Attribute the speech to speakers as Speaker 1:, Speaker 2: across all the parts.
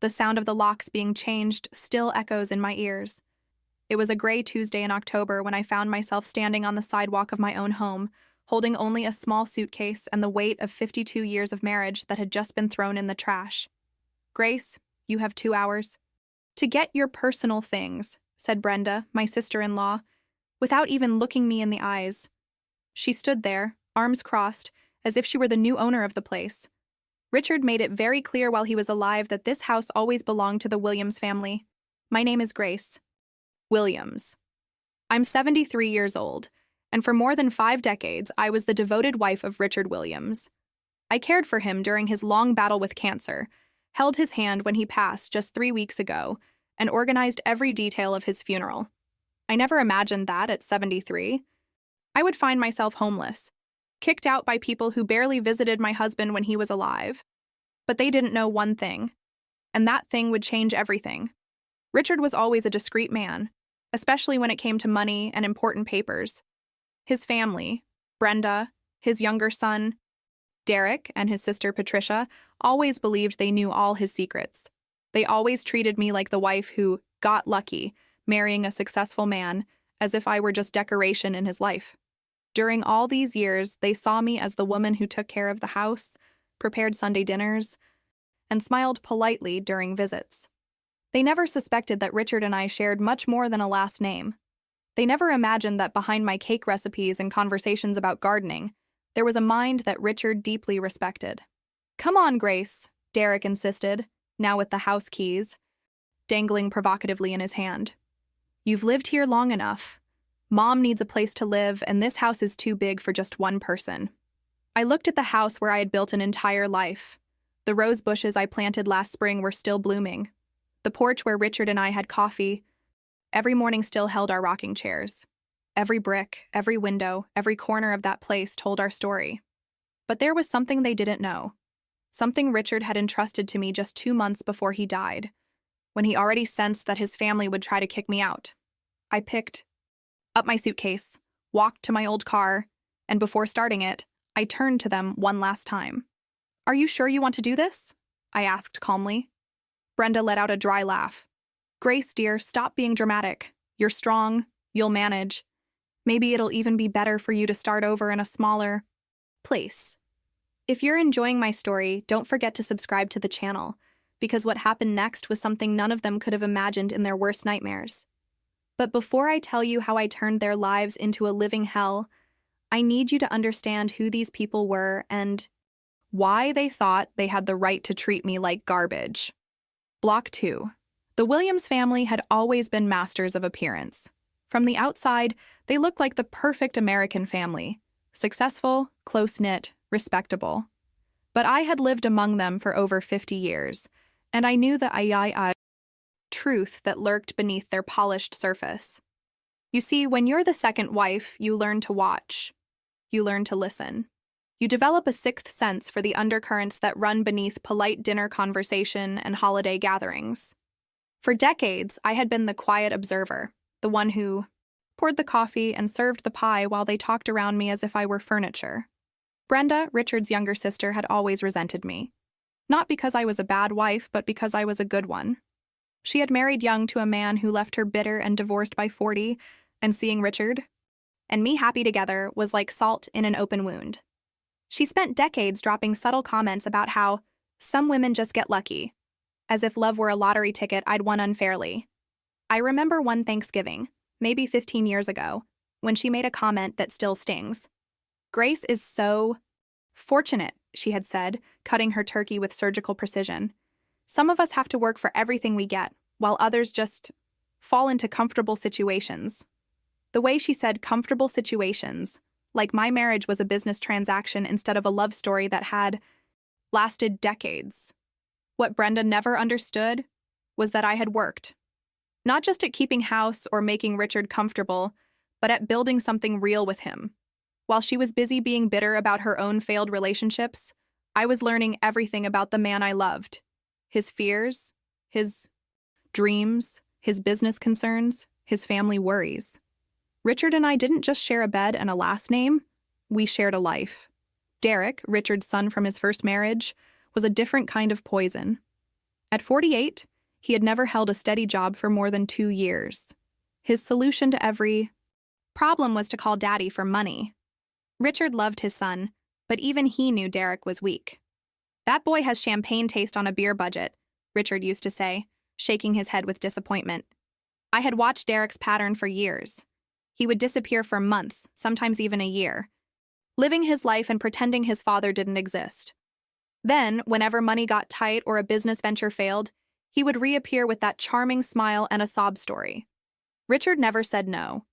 Speaker 1: The sound of the locks being changed still echoes in my ears. It was a gray Tuesday in October when I found myself standing on the sidewalk of my own home, holding only a small suitcase and the weight of 52 years of marriage that had just been thrown in the trash. "Grace, you have 2 hours to get your personal things," said Brenda, my sister-in-law, without even looking me in the eyes. She stood there, arms crossed, as if she were the new owner of the place. Richard made it very clear while he was alive that this house always belonged to the Williams family. My name is Grace Williams. I'm 73 years old, and for more than 5 decades, I was the devoted wife of Richard Williams. I cared for him during his long battle with cancer, held his hand when he passed just 3 weeks ago, and organized every detail of his funeral. I never imagined that at 73, I would find myself homeless, kicked out by people who barely visited my husband when he was alive. But they didn't know one thing, and that thing would change everything. Richard was always a discreet man, especially when it came to money and important papers. His family, Brenda, his younger son, Derek, and his sister Patricia, always believed they knew all his secrets. They always treated me like the wife who got lucky, marrying a successful man, as if I were just decoration in his life. During all these years, they saw me as the woman who took care of the house, prepared Sunday dinners, and smiled politely during visits. They never suspected that Richard and I shared much more than a last name. They never imagined that behind my cake recipes and conversations about gardening, there was a mind that Richard deeply respected. "Come on, Grace," Derek insisted, now with the house keys, dangling provocatively in his hand. "You've lived here long enough. Mom needs a place to live, and this house is too big for just one person." I looked at the house where I had built an entire life. The rose bushes I planted last spring were still blooming. The porch where Richard and I had coffee every morning still held our rocking chairs. Every brick, every window, every corner of that place told our story. But there was something they didn't know. Something Richard had entrusted to me just 2 months before he died, when he already sensed that his family would try to kick me out. I picked up my suitcase, walked to my old car, and before starting it, I turned to them one last time. "Are you sure you want to do this?" I asked calmly. Brenda let out a dry laugh. "Grace, dear, stop being dramatic. You're strong. You'll manage. Maybe it'll even be better for you to start over in a smaller place." If you're enjoying my story, don't forget to subscribe to the channel, because what happened next was something none of them could have imagined in their worst nightmares. But before I tell you how I turned their lives into a living hell, I need you to understand who these people were and why they thought they had the right to treat me like garbage. Block 2. The Williams family had always been masters of appearance. From the outside, they looked like the perfect American family. Successful, close-knit, respectable. But I had lived among them for over 50 years, and I knew the truth that lurked beneath their polished surface. You see, when you're the second wife, you learn to watch. You learn to listen. You develop a sixth sense for the undercurrents that run beneath polite dinner conversation and holiday gatherings. For decades, I had been the quiet observer, the one who poured the coffee and served the pie while they talked around me as if I were furniture. Brenda, Richard's younger sister, had always resented me. Not because I was a bad wife, but because I was a good one. She had married young to a man who left her bitter and divorced by 40, and seeing Richard and me happy together was like salt in an open wound. She spent decades dropping subtle comments about how some women just get lucky, as if love were a lottery ticket I'd won unfairly. I remember one Thanksgiving, maybe 15 years ago, when she made a comment that still stings. "Grace is so fortunate," she had said, cutting her turkey with surgical precision. "Some of us have to work for everything we get, while others just fall into comfortable situations." The way she said comfortable situations, like my marriage was a business transaction instead of a love story that had lasted decades. What Brenda never understood was that I had worked, not just at keeping house or making Richard comfortable, but at building something real with him. While she was busy being bitter about her own failed relationships, I was learning everything about the man I loved. His fears, his dreams, his business concerns, his family worries. Richard and I didn't just share a bed and a last name, we shared a life. Derek, Richard's son from his first marriage, was a different kind of poison. At 48, he had never held a steady job for more than 2 years. His solution to every problem was to call Daddy for money. Richard loved his son, but even he knew Derek was weak. "That boy has champagne taste on a beer budget," Richard used to say, shaking his head with disappointment. I had watched Derek's pattern for years. He would disappear for months, sometimes even a year, living his life and pretending his father didn't exist. Then, whenever money got tight or a business venture failed, he would reappear with that charming smile and a sob story. Richard never said no.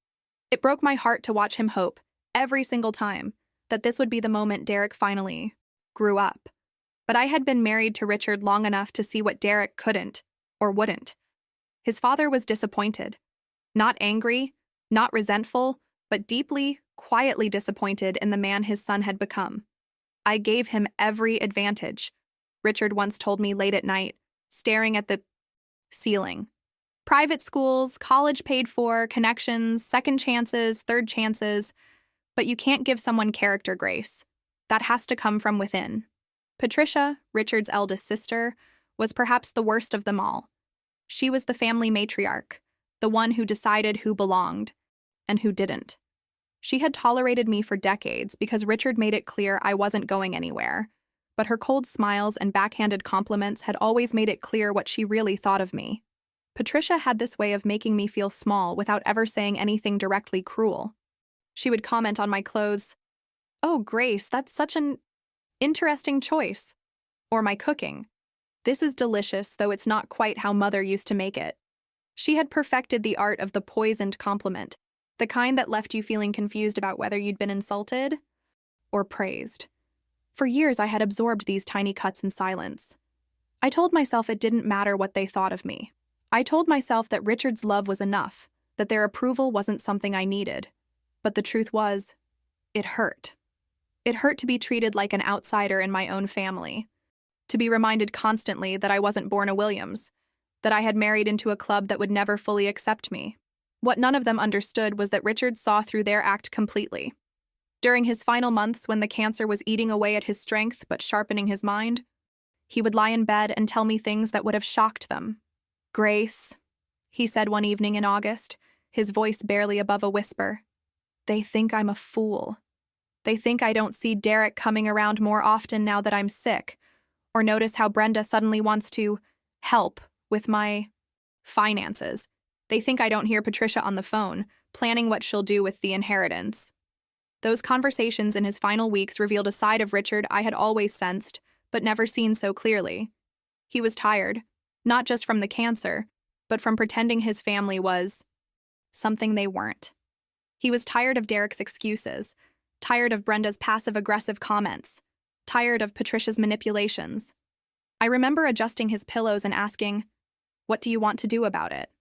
Speaker 1: It broke my heart to watch him hope, every single time, that this would be the moment Derek finally grew up. But I had been married to Richard long enough to see what Derek couldn't, or wouldn't. His father was disappointed. Not angry, not resentful, but deeply, quietly disappointed in the man his son had become. "I gave him every advantage," Richard once told me late at night, staring at the ceiling. "Private schools, college paid for, connections, second chances, third chances. But you can't give someone character grace. That has to come from within." Patricia, Richard's eldest sister, was perhaps the worst of them all. She was the family matriarch, the one who decided who belonged and who didn't. She had tolerated me for decades because Richard made it clear I wasn't going anywhere, but her cold smiles and backhanded compliments had always made it clear what she really thought of me. Patricia had this way of making me feel small without ever saying anything directly cruel. She would comment on my clothes, "Oh, Grace, that's such an interesting choice." Or my cooking, "This is delicious, though it's not quite how Mother used to make it." She had perfected the art of the poisoned compliment, the kind that left you feeling confused about whether you'd been insulted or praised. For years, I had absorbed these tiny cuts in silence. I told myself it didn't matter what they thought of me. I told myself that Richard's love was enough, that their approval wasn't something I needed. But the truth was, it hurt. It hurt to be treated like an outsider in my own family, to be reminded constantly that I wasn't born a Williams, that I had married into a club that would never fully accept me. What none of them understood was that Richard saw through their act completely. During his final months, when the cancer was eating away at his strength but sharpening his mind, he would lie in bed and tell me things that would have shocked them. "Grace," he said one evening in August, his voice barely above a whisper, "they think I'm a fool. They think I don't see Derek coming around more often now that I'm sick, or notice how Brenda suddenly wants to help with my finances. They think I don't hear Patricia on the phone, planning what she'll do with the inheritance." Those conversations in his final weeks revealed a side of Richard I had always sensed, but never seen so clearly. He was tired, not just from the cancer, but from pretending his family was something they weren't. He was tired of Derek's excuses, tired of Brenda's passive-aggressive comments, tired of Patricia's manipulations. I remember adjusting his pillows and asking, "What do you want to do about it?"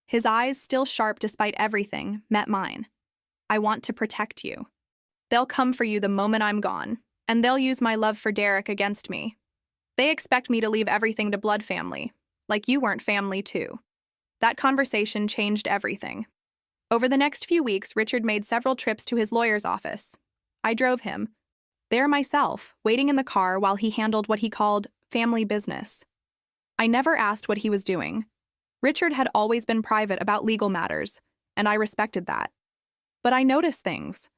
Speaker 1: His eyes, still sharp despite everything, met mine. "I want to protect you. They'll come for you the moment I'm gone, and they'll use my love for Derek against me. They expect me to leave everything to blood family, like you weren't family too." That conversation changed everything. Over the next few weeks, Richard made several trips to his lawyer's office. I drove him, there myself, waiting in the car while he handled what he called family business. I never asked what he was doing. Richard had always been private about legal matters, and I respected that. But I noticed things.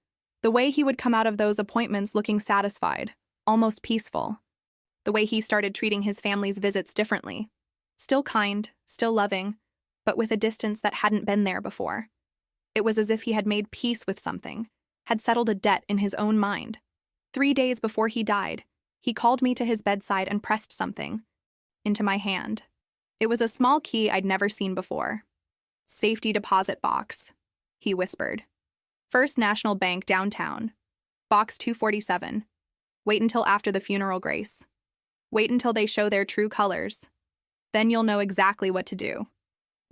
Speaker 1: The way he would come out of those appointments looking satisfied, almost peaceful. The way he started treating his family's visits differently. Still kind, still loving, but with a distance that hadn't been there before. It was as if he had made peace with something, had settled a debt in his own mind. 3 days before he died, he called me to his bedside and pressed something into my hand. It was a small key I'd never seen before. "Safety deposit box," he whispered. "First National Bank downtown. Box 247. Wait until after the funeral, Grace. Wait until they show their true colors. Then you'll know exactly what to do."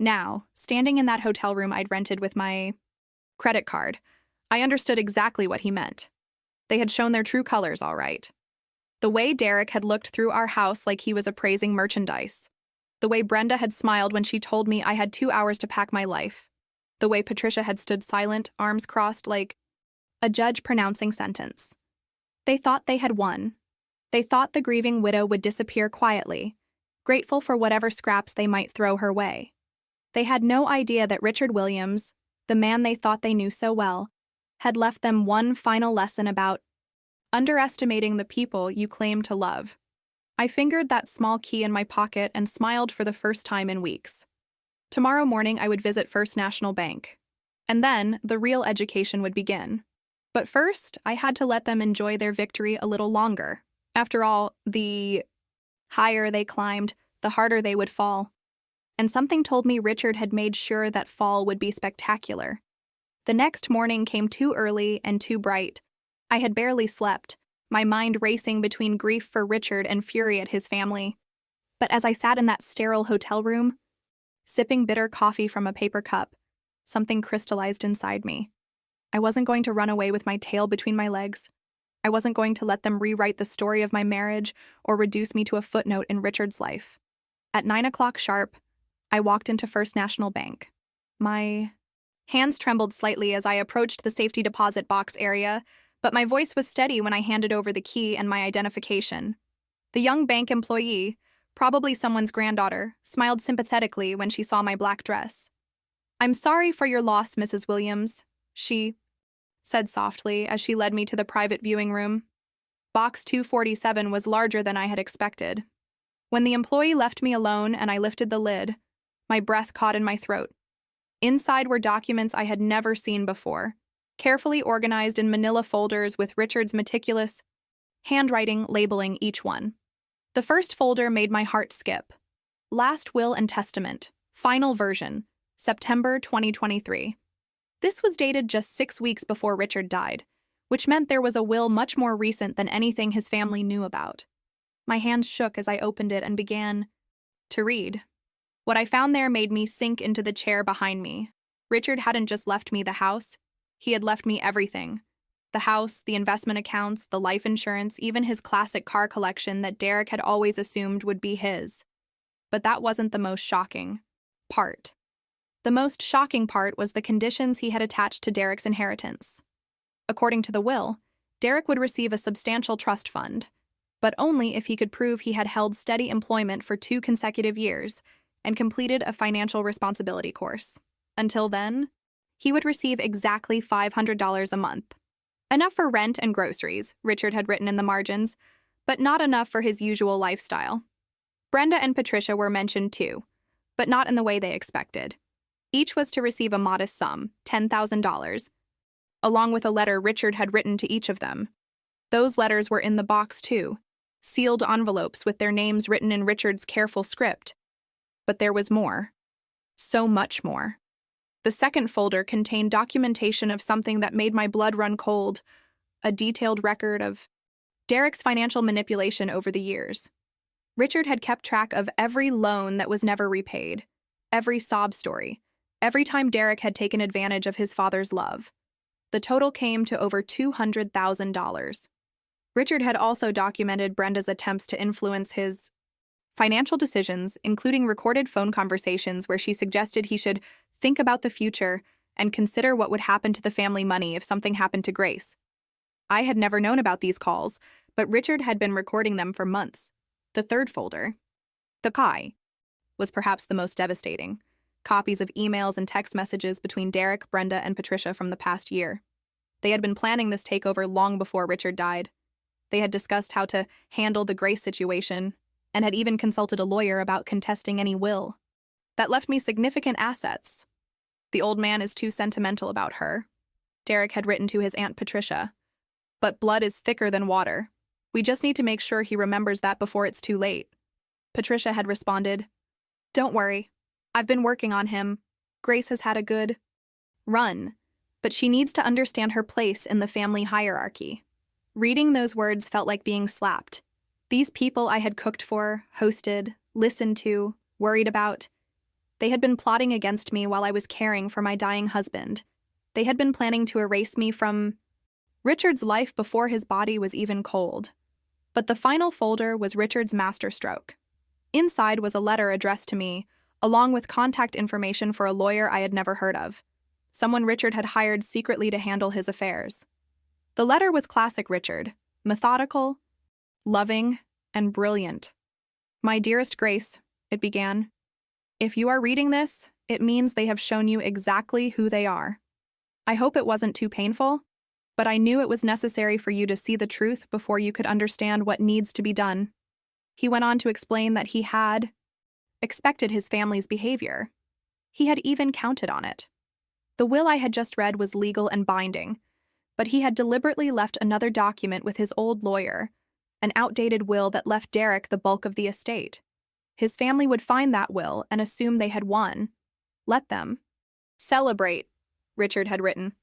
Speaker 1: Now, standing in that hotel room I'd rented with my credit card, I understood exactly what he meant. They had shown their true colors, all right. The way Derek had looked through our house like he was appraising merchandise. The way Brenda had smiled when she told me I had 2 hours to pack my life. The way Patricia had stood silent, arms crossed like a judge pronouncing sentence. They thought they had won. They thought the grieving widow would disappear quietly. grateful for whatever scraps they might throw her way. They had no idea that Richard Williams, the man they thought they knew so well, had left them one final lesson about underestimating the people you claim to love. I fingered that small key in my pocket and smiled for the first time in weeks. Tomorrow morning I would visit First National Bank. And then the real education would begin. But first, I had to let them enjoy their victory a little longer. After all, the higher they climbed, the harder they would fall. And something told me Richard had made sure that fall would be spectacular. The next morning came too early and too bright. I had barely slept, my mind racing between grief for Richard and fury at his family. But as I sat in that sterile hotel room, sipping bitter coffee from a paper cup, something crystallized inside me. I wasn't going to run away with my tail between my legs. I wasn't going to let them rewrite the story of my marriage or reduce me to a footnote in Richard's life. At 9 o'clock sharp, I walked into First National Bank. My hands trembled slightly as I approached the safety deposit box area, but my voice was steady when I handed over the key and my identification. The young bank employee, probably someone's granddaughter, smiled sympathetically when she saw my black dress. "I'm sorry for your loss, Mrs. Williams," she said softly as she led me to the private viewing room. Box 247 was larger than I had expected. When the employee left me alone and I lifted the lid, my breath caught in my throat. Inside were documents I had never seen before, carefully organized in manila folders with Richard's meticulous handwriting labeling each one. The first folder made my heart skip. Last Will and Testament, final version, September 2023. This was dated just 6 weeks before Richard died, which meant there was a will much more recent than anything his family knew about. My hands shook as I opened it and began to read. What I found there made me sink into the chair behind me. Richard hadn't just left me the house, he had left me everything. The house, the investment accounts, the life insurance, even his classic car collection that Derek had always assumed would be his. But that wasn't the most shocking part. The most shocking part was the conditions he had attached to Derek's inheritance. According to the will, Derek would receive a substantial trust fund, but only if he could prove he had held steady employment for 2 consecutive years and completed a financial responsibility course. Until then, he would receive exactly $500 a month. Enough for rent and groceries, Richard had written in the margins, but not enough for his usual lifestyle. Brenda and Patricia were mentioned too, but not in the way they expected. Each was to receive a modest sum, $10,000, along with a letter Richard had written to each of them. Those letters were in the box too, sealed envelopes with their names written in Richard's careful script. But there was more. So much more. The second folder contained documentation of something that made my blood run cold, a detailed record of Derek's financial manipulation over the years. Richard had kept track of every loan that was never repaid, every sob story, every time Derek had taken advantage of his father's love. The total came to over $200,000. Richard had also documented Brenda's attempts to influence his financial decisions, including recorded phone conversations where she suggested he should think about the future and consider what would happen to the family money if something happened to Grace. I had never known about these calls, but Richard had been recording them for months. The third folder, the Kai, was perhaps the most devastating. Copies of emails and text messages between Derek, Brenda, and Patricia from the past year. They had been planning this takeover long before Richard died. They had discussed how to handle the Grace situation and had even consulted a lawyer about contesting any will. That left me significant assets. The old man is too sentimental about her, Derek had written to his Aunt Patricia. But blood is thicker than water. We just need to make sure he remembers that before it's too late. Patricia had responded, "Don't worry. I've been working on him. Grace has had a good run, but she needs to understand her place in the family hierarchy." Reading those words felt like being slapped. These people I had cooked for, hosted, listened to, worried about, they had been plotting against me while I was caring for my dying husband. They had been planning to erase me from Richard's life before his body was even cold. But the final folder was Richard's masterstroke. Inside was a letter addressed to me, along with contact information for a lawyer I had never heard of, someone Richard had hired secretly to handle his affairs. The letter was classic Richard, methodical, loving, and brilliant. My dearest Grace, it began. If you are reading this, it means they have shown you exactly who they are. I hope it wasn't too painful, but I knew it was necessary for you to see the truth before you could understand what needs to be done. He went on to explain that he had expected his family's behavior. He had even counted on it. The will I had just read was legal and binding, but he had deliberately left another document with his old lawyer, an outdated will that left Derek the bulk of the estate. His family would find that will and assume they had won. Let them celebrate, Richard had written.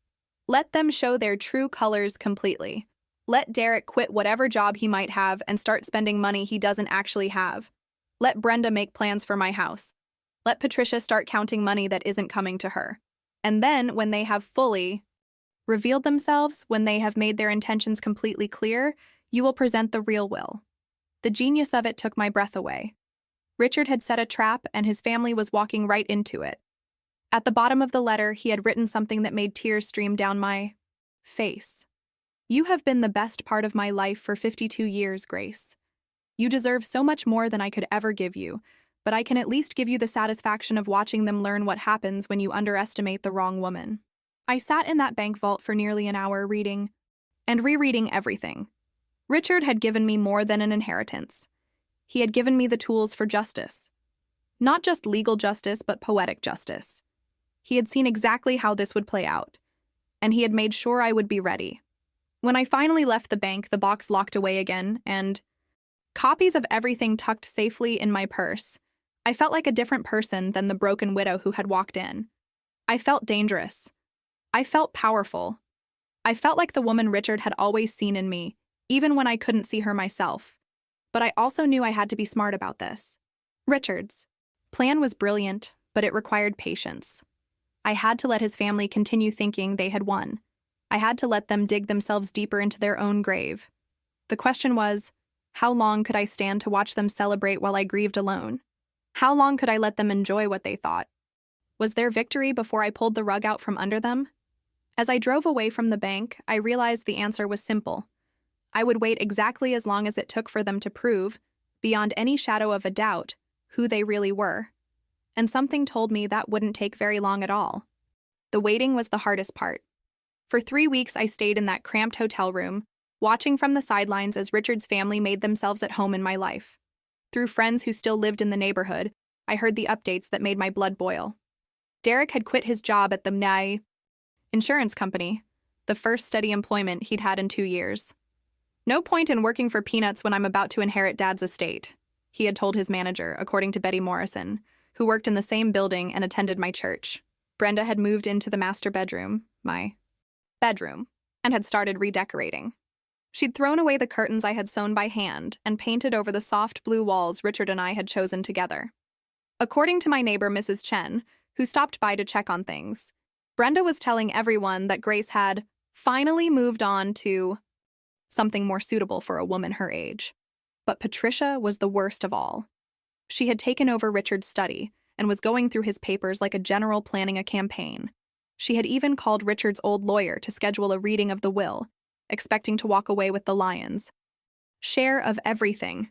Speaker 1: Let them show their true colors completely. Let Derek quit whatever job he might have and start spending money he doesn't actually have. Let Brenda make plans for my house. Let Patricia start counting money that isn't coming to her. And then, when they have fully revealed themselves, when they have made their intentions completely clear, you will present the real will. The genius of it took my breath away. Richard had set a trap, and his family was walking right into it. At the bottom of the letter, he had written something that made tears stream down my face. You have been the best part of my life for 52 years, Grace. You deserve so much more than I could ever give you, but I can at least give you the satisfaction of watching them learn what happens when you underestimate the wrong woman. I sat in that bank vault for nearly an hour reading and rereading everything. Richard had given me more than an inheritance. He had given me the tools for justice. Not just legal justice, but poetic justice. He had seen exactly how this would play out, and he had made sure I would be ready. When I finally left the bank, the box locked away again, and copies of everything tucked safely in my purse, I felt like a different person than the broken widow who had walked in. I felt dangerous. I felt powerful. I felt like the woman Richard had always seen in me, even when I couldn't see her myself. But I also knew I had to be smart about this. Richard's plan was brilliant, but it required patience. I had to let his family continue thinking they had won. I had to let them dig themselves deeper into their own grave. The question was, how long could I stand to watch them celebrate while I grieved alone? How long could I let them enjoy what they thought? Was there victory before I pulled the rug out from under them? As I drove away from the bank, I realized the answer was simple. I would wait exactly as long as it took for them to prove, beyond any shadow of a doubt, who they really were. And something told me that wouldn't take very long at all. The waiting was the hardest part. For 3 weeks, I stayed in that cramped hotel room, watching from the sidelines as Richard's family made themselves at home in my life. Through friends who still lived in the neighborhood, I heard the updates that made my blood boil. Derek had quit his job at the NAI insurance company, the first steady employment he'd had in 2 years. No point in working for peanuts when I'm about to inherit Dad's estate, he had told his manager, according to Betty Morrison, who worked in the same building and attended my church. Brenda had moved into the master bedroom, my bedroom, and had started redecorating. She'd thrown away the curtains I had sewn by hand and painted over the soft blue walls Richard and I had chosen together. According to my neighbor, Mrs. Chen, who stopped by to check on things, Brenda was telling everyone that Grace had finally moved on to something more suitable for a woman her age. But Patricia was the worst of all. She had taken over Richard's study and was going through his papers like a general planning a campaign. She had even called Richard's old lawyer to schedule a reading of the will, expecting to walk away with the lion's share of everything.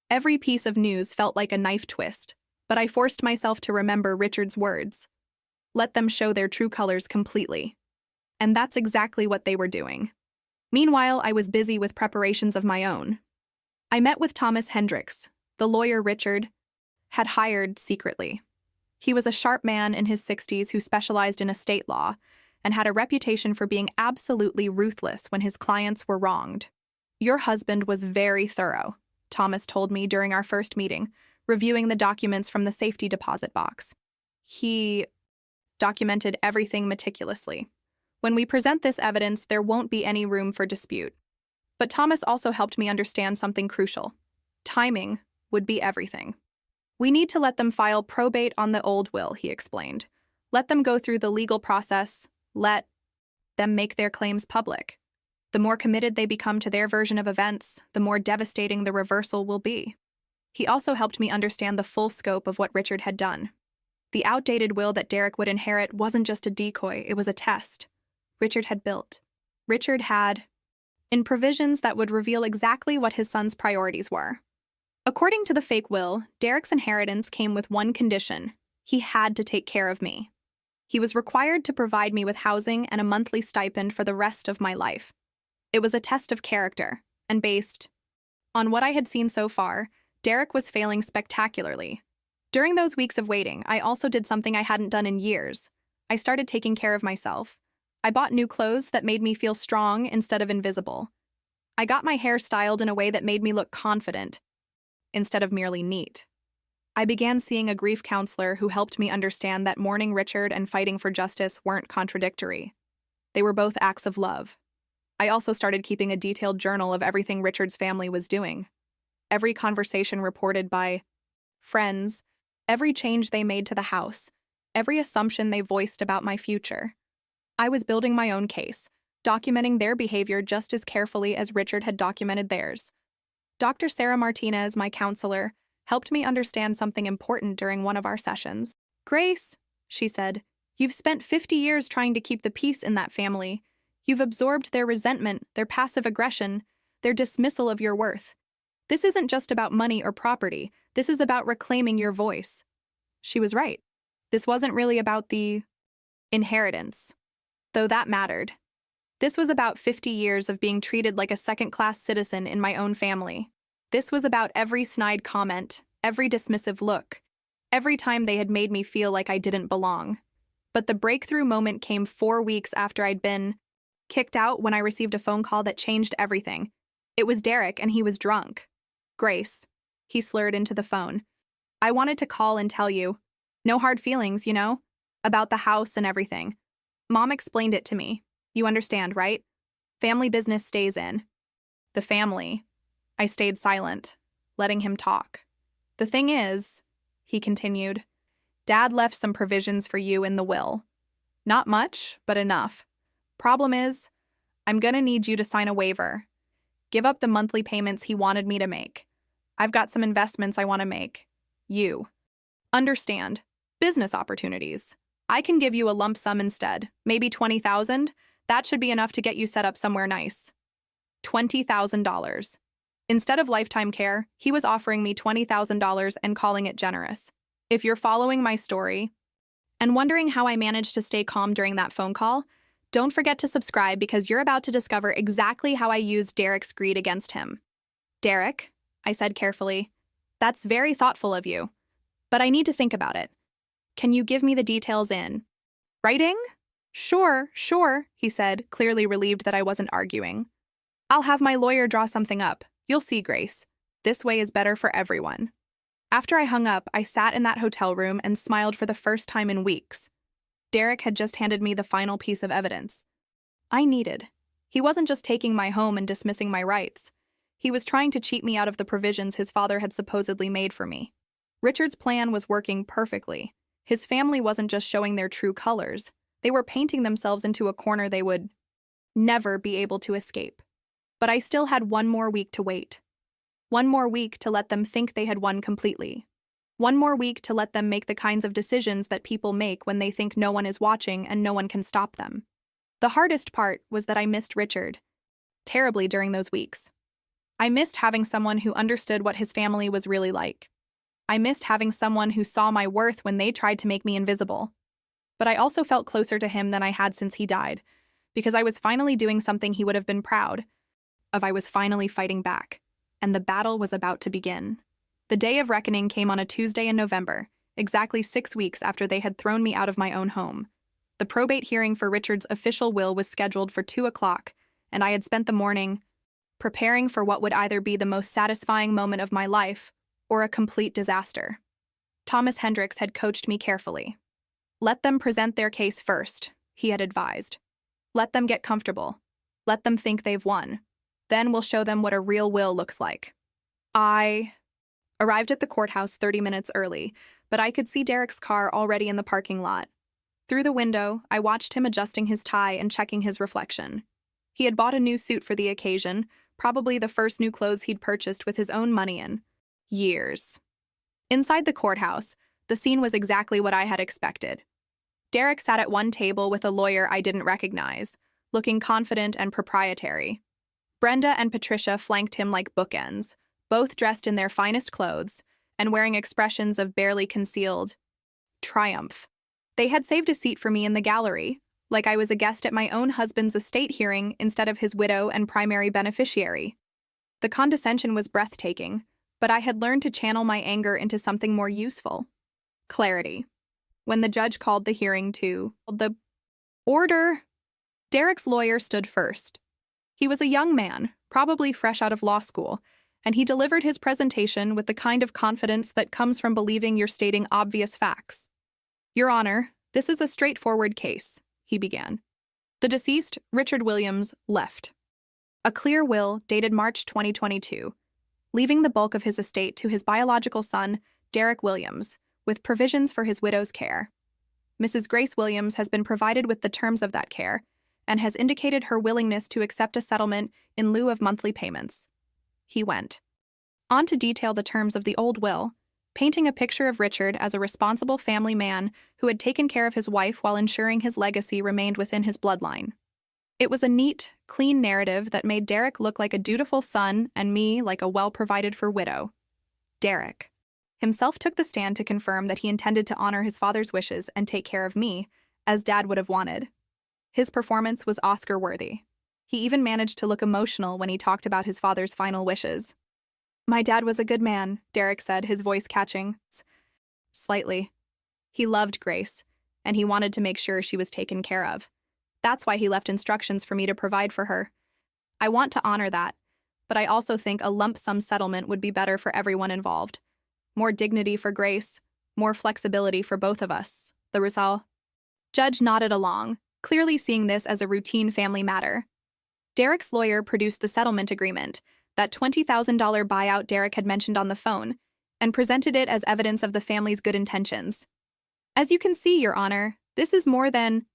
Speaker 1: Every piece of news felt like a knife twist, but I forced myself to remember Richard's words. Let them show their true colors completely. And that's exactly what they were doing. Meanwhile, I was busy with preparations of my own. I met with Thomas Hendricks, the lawyer Richard had hired secretly. He was a sharp man in his 60s who specialized in estate law and had a reputation for being absolutely ruthless when his clients were wronged. Your husband was very thorough, Thomas told me during our first meeting, reviewing the documents from the safety deposit box. He documented everything meticulously. When we present this evidence, there won't be any room for dispute. But Thomas also helped me understand something crucial. Timing would be everything. We need to let them file probate on the old will, he explained. Let them go through the legal process. Let them make their claims public. The more committed they become to their version of events, the more devastating the reversal will be. He also helped me understand the full scope of what Richard had done. The outdated will that Derek would inherit wasn't just a decoy, it was a test Richard had built. Richard had in provisions that would reveal exactly what his son's priorities were. According to the fake will, Derek's inheritance came with one condition. He had to take care of me. He was required to provide me with housing and a monthly stipend for the rest of my life. It was a test of character, and based on what I had seen so far, Derek was failing spectacularly. During those weeks of waiting, I also did something I hadn't done in years. I started taking care of myself. I bought new clothes that made me feel strong instead of invisible. I got my hair styled in a way that made me look confident instead of merely neat. I began seeing a grief counselor who helped me understand that mourning Richard and fighting for justice weren't contradictory. They were both acts of love. I also started keeping a detailed journal of everything Richard's family was doing. Every conversation reported by friends, every change they made to the house, every assumption they voiced about my future. I was building my own case, documenting their behavior just as carefully as Richard had documented theirs. Dr. Sarah Martinez, my counselor, helped me understand something important during one of our sessions. "Grace," she said, "you've spent 50 years trying to keep the peace in that family. You've absorbed their resentment, their passive aggression, their dismissal of your worth. This isn't just about money or property. This is about reclaiming your voice." She was right. This wasn't really about the inheritance, though that mattered. This was about 50 years of being treated like a second-class citizen in my own family. This was about every snide comment, every dismissive look, every time they had made me feel like I didn't belong. But the breakthrough moment came 4 weeks after I'd been kicked out when I received a phone call that changed everything. It was Derek, and he was drunk. "Grace," he slurred into the phone. "I wanted to call and tell you. No hard feelings, about the house and everything. Mom explained it to me. You understand, right? Family business stays in." The family. I stayed silent, letting him talk. "The thing is," he continued, "Dad left some provisions for you in the will. Not much, but enough. Problem is, I'm gonna need you to sign a waiver. Give up the monthly payments he wanted me to make. I've got some investments I want to make. You understand. Business opportunities. I can give you a lump sum instead, maybe $20,000. That should be enough to get you set up somewhere nice. $20,000. Instead of lifetime care, he was offering me $20,000 and calling it generous. If you're following my story and wondering how I managed to stay calm during that phone call, don't forget to subscribe because you're about to discover exactly how I used Derek's greed against him. "Derek," I said carefully, "that's very thoughtful of you, but I need to think about it. Can you give me the details in writing?" Sure, he said, clearly relieved that I wasn't arguing. "I'll have my lawyer draw something up. You'll see, Grace. This way is better for everyone." After I hung up, I sat in that hotel room and smiled for the first time in weeks. Derek had just handed me the final piece of evidence I needed. He wasn't just taking my home and dismissing my rights. He was trying to cheat me out of the provisions his father had supposedly made for me. Richard's plan was working perfectly. His family wasn't just showing their true colors. They were painting themselves into a corner they would never be able to escape. But I still had one more week to wait. One more week to let them think they had won completely. One more week to let them make the kinds of decisions that people make when they think no one is watching and no one can stop them. The hardest part was that I missed Richard terribly during those weeks. I missed having someone who understood what his family was really like. I missed having someone who saw my worth when they tried to make me invisible. But I also felt closer to him than I had since he died, because I was finally doing something he would have been proud of. I was finally fighting back, and the battle was about to begin. The day of reckoning came on a Tuesday in November, exactly 6 weeks after they had thrown me out of my own home. The probate hearing for Richard's official will was scheduled for 2 o'clock, and I had spent the morning preparing for what would either be the most satisfying moment of my life or a complete disaster. Thomas Hendricks had coached me carefully. "Let them present their case first," he had advised. "Let them get comfortable. Let them think they've won. Then we'll show them what a real will looks like." I arrived at the courthouse 30 minutes early, but I could see Derek's car already in the parking lot. Through the window, I watched him adjusting his tie and checking his reflection. He had bought a new suit for the occasion, probably the first new clothes he'd purchased with his own money in years. Inside the courthouse, the scene was exactly what I had expected. Derek sat at one table with a lawyer I didn't recognize, looking confident and proprietary. Brenda and Patricia flanked him like bookends, both dressed in their finest clothes and wearing expressions of barely concealed triumph. They had saved a seat for me in the gallery, like I was a guest at my own husband's estate hearing instead of his widow and primary beneficiary. The condescension was breathtaking, but I had learned to channel my anger into something more useful. Clarity. When the judge called the hearing to the order, Derek's lawyer stood first. He was a young man, probably fresh out of law school, and he delivered his presentation with the kind of confidence that comes from believing you're stating obvious facts. Your Honor, this is a straightforward case, he began. The deceased, Richard Williams, left a clear will dated March 2022, leaving the bulk of his estate to his biological son, Derek Williams, with provisions for his widow's care. Mrs. Grace Williams has been provided with the terms of that care and has indicated her willingness to accept a settlement in lieu of monthly payments. He went on to detail the terms of the old will, painting a picture of Richard as a responsible family man who had taken care of his wife while ensuring his legacy remained within his bloodline. It was a neat, clean narrative that made Derek look like a dutiful son and me like a well-provided-for widow. Derek himself took the stand to confirm that he intended to honor his father's wishes and take care of me, as Dad would have wanted. His performance was Oscar-worthy. He even managed to look emotional when he talked about his father's final wishes. My dad was a good man, Derek said, his voice catching slightly. He loved Grace, and he wanted to make sure she was taken care of. That's why he left instructions for me to provide for her. I want to honor that, but I also think a lump sum settlement would be better for everyone involved. More dignity for Grace, more flexibility for both of us. The result. Judge nodded along, clearly seeing this as a routine family matter. Derek's lawyer produced the settlement agreement, that $20,000 buyout Derek had mentioned on the phone, and presented it as evidence of the family's good intentions. As you can see, Your Honor, this is more than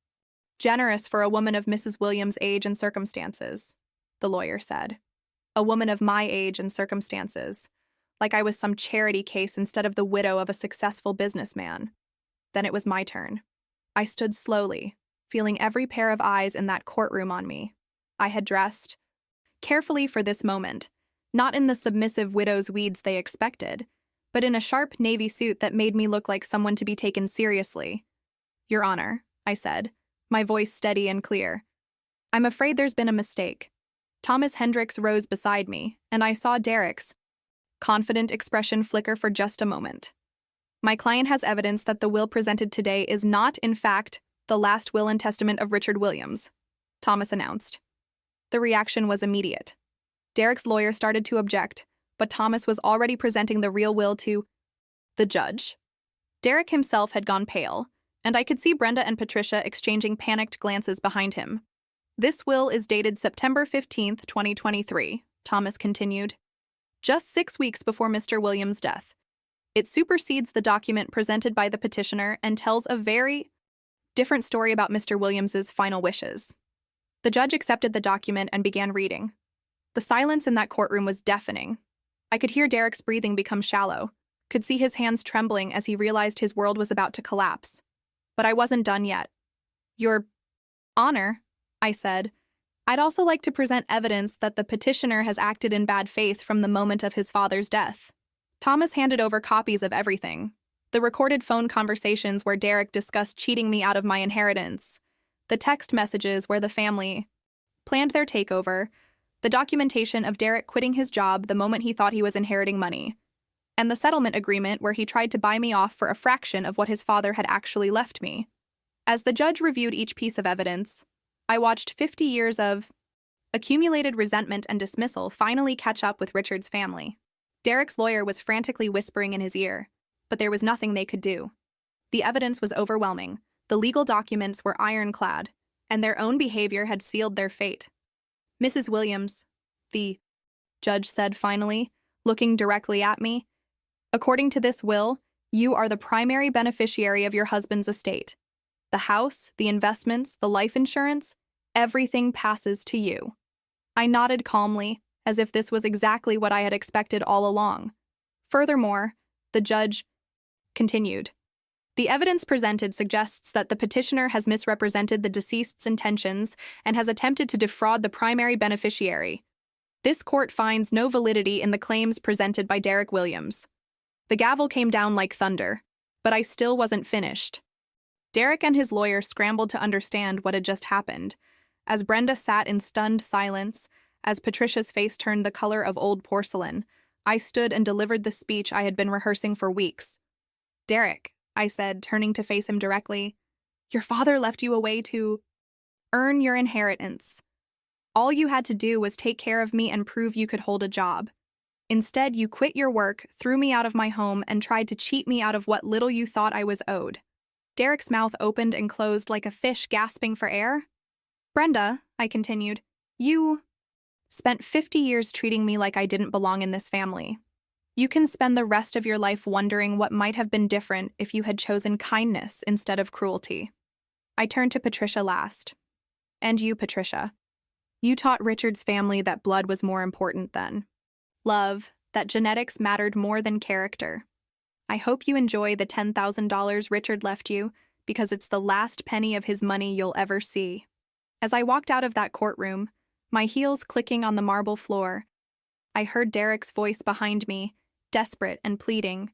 Speaker 1: generous for a woman of Mrs. Williams' age and circumstances, the lawyer said. A woman of my age and circumstances, like I was some charity case instead of the widow of a successful businessman. Then it was my turn. I stood slowly, feeling every pair of eyes in that courtroom on me. I had dressed carefully for this moment, not in the submissive widow's weeds they expected, but in a sharp navy suit that made me look like someone to be taken seriously. Your Honor, I said, my voice steady and clear. I'm afraid there's been a mistake. Thomas Hendricks rose beside me, and I saw Derek's confident expression flicker for just a moment. My client has evidence that the will presented today is not, in fact, the last will and testament of Richard Williams, Thomas announced. The reaction was immediate. Derek's lawyer started to object, but Thomas was already presenting the real will to the judge. Derek himself had gone pale, and I could see Brenda and Patricia exchanging panicked glances behind him. This will is dated September 15th, 2023, Thomas continued. Just 6 weeks before Mr. Williams' death. It supersedes the document presented by the petitioner and tells a very different story about Mr. Williams's final wishes. The judge accepted the document and began reading. The silence in that courtroom was deafening. I could hear Derek's breathing become shallow, could see his hands trembling as he realized his world was about to collapse. But I wasn't done yet. Your Honor, I said, I'd also like to present evidence that the petitioner has acted in bad faith from the moment of his father's death. Thomas handed over copies of everything. The recorded phone conversations where Derek discussed cheating me out of my inheritance, the text messages where the family planned their takeover, the documentation of Derek quitting his job the moment he thought he was inheriting money, and the settlement agreement where he tried to buy me off for a fraction of what his father had actually left me. As the judge reviewed each piece of evidence, I watched 50 years of accumulated resentment and dismissal finally catch up with Richard's family. Derek's lawyer was frantically whispering in his ear, but there was nothing they could do. The evidence was overwhelming, the legal documents were ironclad, and their own behavior had sealed their fate. Mrs. Williams, the judge said finally, looking directly at me, according to this will, you are the primary beneficiary of your husband's estate. The house, the investments, the life insurance, everything passes to you. I nodded calmly, as if this was exactly what I had expected all along. Furthermore, the judge continued. The evidence presented suggests that the petitioner has misrepresented the deceased's intentions and has attempted to defraud the primary beneficiary. This court finds no validity in the claims presented by Derek Williams. The gavel came down like thunder, but I still wasn't finished. Derek and his lawyer scrambled to understand what had just happened. As Brenda sat in stunned silence, as Patricia's face turned the color of old porcelain, I stood and delivered the speech I had been rehearsing for weeks. "Derek," I said, turning to face him directly, "your father left you a way to earn your inheritance. All you had to do was take care of me and prove you could hold a job. Instead, you quit your work, threw me out of my home, and tried to cheat me out of what little you thought I was owed." Derek's mouth opened and closed like a fish gasping for air. "Brenda," I continued, "you spent 50 years treating me like I didn't belong in this family. You can spend the rest of your life wondering what might have been different if you had chosen kindness instead of cruelty." I turned to Patricia last. "And you, Patricia. You taught Richard's family that blood was more important than love, that genetics mattered more than character. I hope you enjoy the $10,000 Richard left you, because it's the last penny of his money you'll ever see." As I walked out of that courtroom, my heels clicking on the marble floor, I heard Derek's voice behind me, desperate and pleading.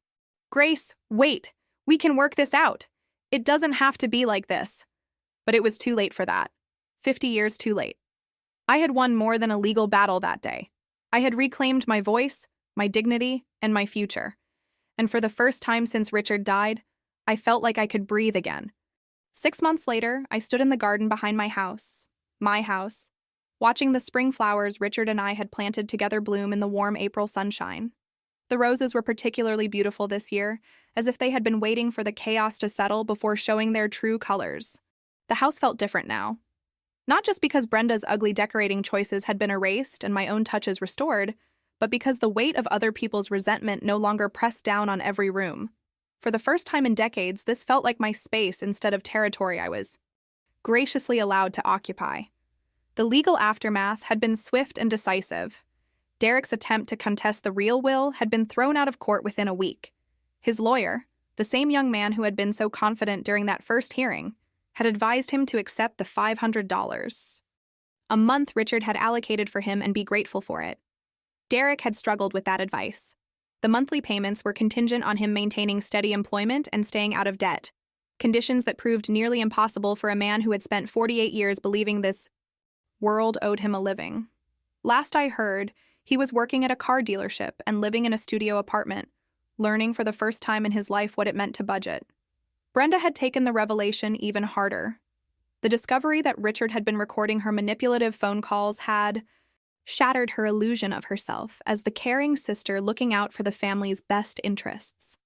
Speaker 1: "Grace, wait! We can work this out! It doesn't have to be like this." But it was too late for that. 50 years too late. I had won more than a legal battle that day. I had reclaimed my voice, my dignity, and my future. And for the first time since Richard died, I felt like I could breathe again. 6 months later, I stood in the garden behind my house, watching the spring flowers Richard and I had planted together bloom in the warm April sunshine. The roses were particularly beautiful this year, as if they had been waiting for the chaos to settle before showing their true colors. The house felt different now. Not just because Brenda's ugly decorating choices had been erased and my own touches restored, but because the weight of other people's resentment no longer pressed down on every room. For the first time in decades, this felt like my space instead of territory I was graciously allowed to occupy. The legal aftermath had been swift and decisive. Derek's attempt to contest the real will had been thrown out of court within a week. His lawyer, the same young man who had been so confident during that first hearing, had advised him to accept the $500. A month Richard had allocated for him and be grateful for it. Derek had struggled with that advice. The monthly payments were contingent on him maintaining steady employment and staying out of debt, conditions that proved nearly impossible for a man who had spent 48 years believing this world owed him a living. Last I heard, he was working at a car dealership and living in a studio apartment, learning for the first time in his life what it meant to budget. Brenda had taken the revelation even harder. The discovery that Richard had been recording her manipulative phone calls had shattered her illusion of herself as the caring sister looking out for the family's best interests.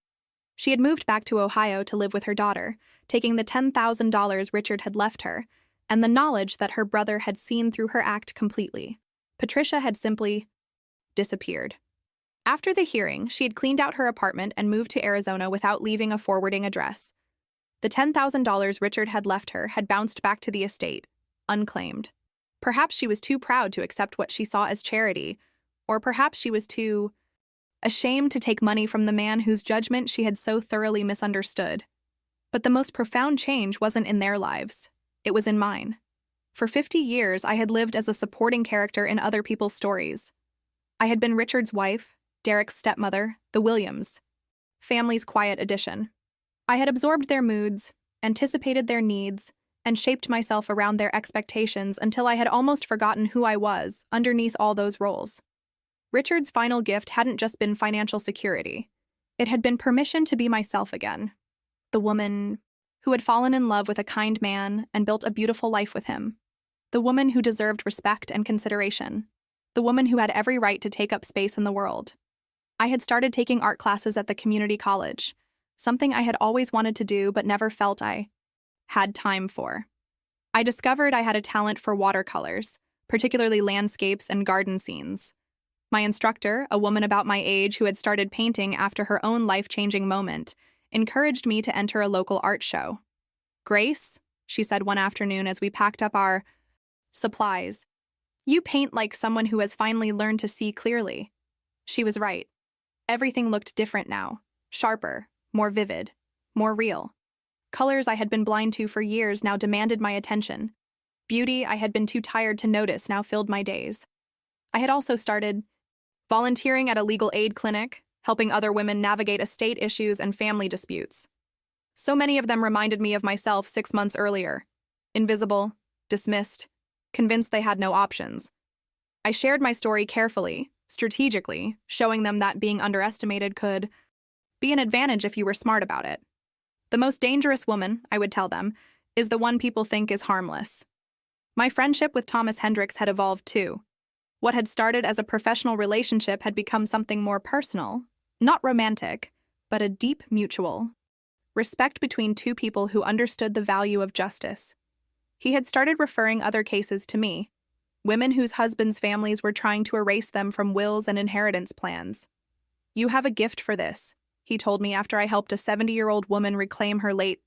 Speaker 1: She had moved back to Ohio to live with her daughter, taking the $10,000 Richard had left her, and the knowledge that her brother had seen through her act completely. Patricia had simply disappeared. After the hearing, she had cleaned out her apartment and moved to Arizona without leaving a forwarding address. The $10,000 Richard had left her had bounced back to the estate, unclaimed. Perhaps she was too proud to accept what she saw as charity, or perhaps she was too ashamed to take money from the man whose judgment she had so thoroughly misunderstood. But the most profound change wasn't in their lives. It was in mine. For 50 years, I had lived as a supporting character in other people's stories. I had been Richard's wife, Derek's stepmother, the Williams family's quiet addition. I had absorbed their moods, anticipated their needs, and shaped myself around their expectations until I had almost forgotten who I was underneath all those roles. Richard's final gift hadn't just been financial security. It had been permission to be myself again. The woman who had fallen in love with a kind man and built a beautiful life with him. The woman who deserved respect and consideration. The woman who had every right to take up space in the world. I had started taking art classes at the community college, something I had always wanted to do but never felt I had time for. I discovered I had a talent for watercolors, particularly landscapes and garden scenes. My instructor, a woman about my age who had started painting after her own life-changing moment, encouraged me to enter a local art show. "Grace," she said one afternoon as we packed up our supplies, "you paint like someone who has finally learned to see clearly." She was right. Everything looked different now, sharper, more vivid, more real. Colors I had been blind to for years now demanded my attention. Beauty I had been too tired to notice now filled my days. I had also started volunteering at a legal aid clinic, helping other women navigate estate issues and family disputes. So many of them reminded me of myself 6 months earlier, invisible, dismissed, convinced they had no options. I shared my story carefully, strategically, showing them that being underestimated could be an advantage if you were smart about it. The most dangerous woman, I would tell them, is the one people think is harmless. My friendship with Thomas Hendricks had evolved too. What had started as a professional relationship had become something more personal, not romantic, but a deep mutual respect between two people who understood the value of justice. He had started referring other cases to me, women whose husbands' families were trying to erase them from wills and inheritance plans. "You have a gift for this," he told me after I helped a 70-year-old woman reclaim her late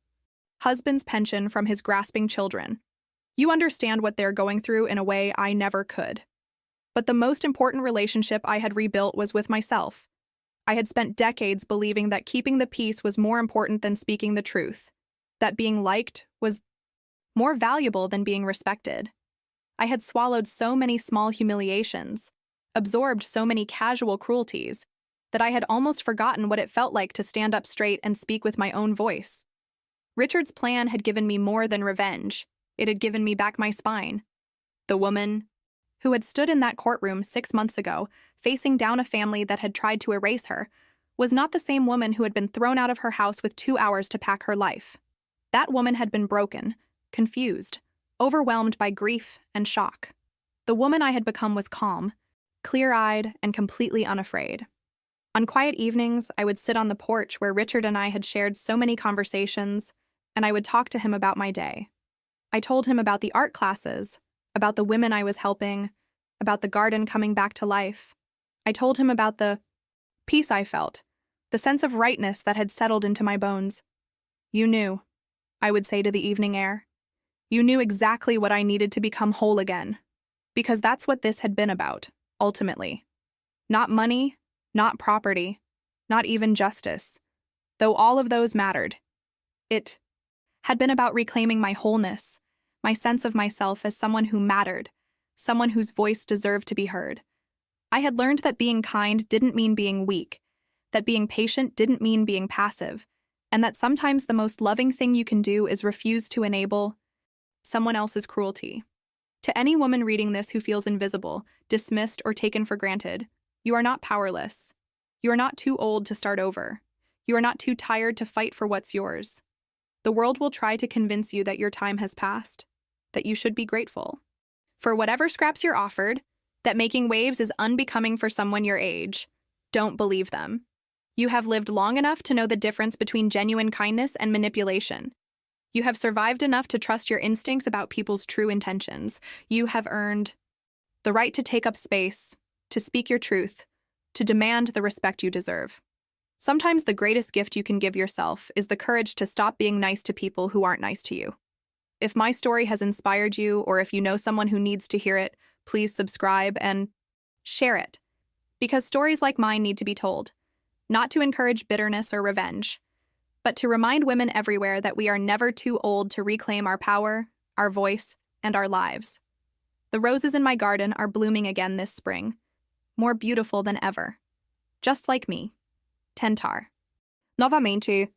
Speaker 1: husband's pension from his grasping children. "You understand what they're going through in a way I never could." But the most important relationship I had rebuilt was with myself. I had spent decades believing that keeping the peace was more important than speaking the truth, that being liked was more valuable than being respected. I had swallowed so many small humiliations, absorbed so many casual cruelties, that I had almost forgotten what it felt like to stand up straight and speak with my own voice. Richard's plan had given me more than revenge. It had given me back my spine. The woman who had stood in that courtroom 6 months ago, facing down a family that had tried to erase her, was not the same woman who had been thrown out of her house with 2 hours to pack her life. That woman had been broken, confused, overwhelmed by grief and shock. The woman I had become was calm, clear-eyed, and completely unafraid. On quiet evenings, I would sit on the porch where Richard and I had shared so many conversations, and I would talk to him about my day. I told him about the art classes, about the women I was helping, about the garden coming back to life. I told him about the peace I felt, the sense of rightness that had settled into my bones. "You knew," I would say to the evening air. "You knew exactly what I needed to become whole again." Because that's what this had been about, ultimately. Not money, not property, not even justice, though all of those mattered. It had been about reclaiming my wholeness, my sense of myself as someone who mattered, someone whose voice deserved to be heard. I had learned that being kind didn't mean being weak, that being patient didn't mean being passive, and that sometimes the most loving thing you can do is refuse to enable someone else's cruelty. To any woman reading this who feels invisible, dismissed, or taken for granted, you are not powerless. You are not too old to start over. You are not too tired to fight for what's yours. The world will try to convince you that your time has passed, that you should be grateful for whatever scraps you're offered, that making waves is unbecoming for someone your age. Don't believe them. You have lived long enough to know the difference between genuine kindness and manipulation. You have survived enough to trust your instincts about people's true intentions. You have earned the right to take up space, to speak your truth, to demand the respect you deserve. Sometimes the greatest gift you can give yourself is the courage to stop being nice to people who aren't nice to you. If my story has inspired you, or if you know someone who needs to hear it, please subscribe and share it. Because stories like mine need to be told, not to encourage bitterness or revenge, but to remind women everywhere that we are never too old to reclaim our power, our voice, and our lives. The roses in my garden are blooming again this spring, more beautiful than ever. Just like me. Tentar. Novamente,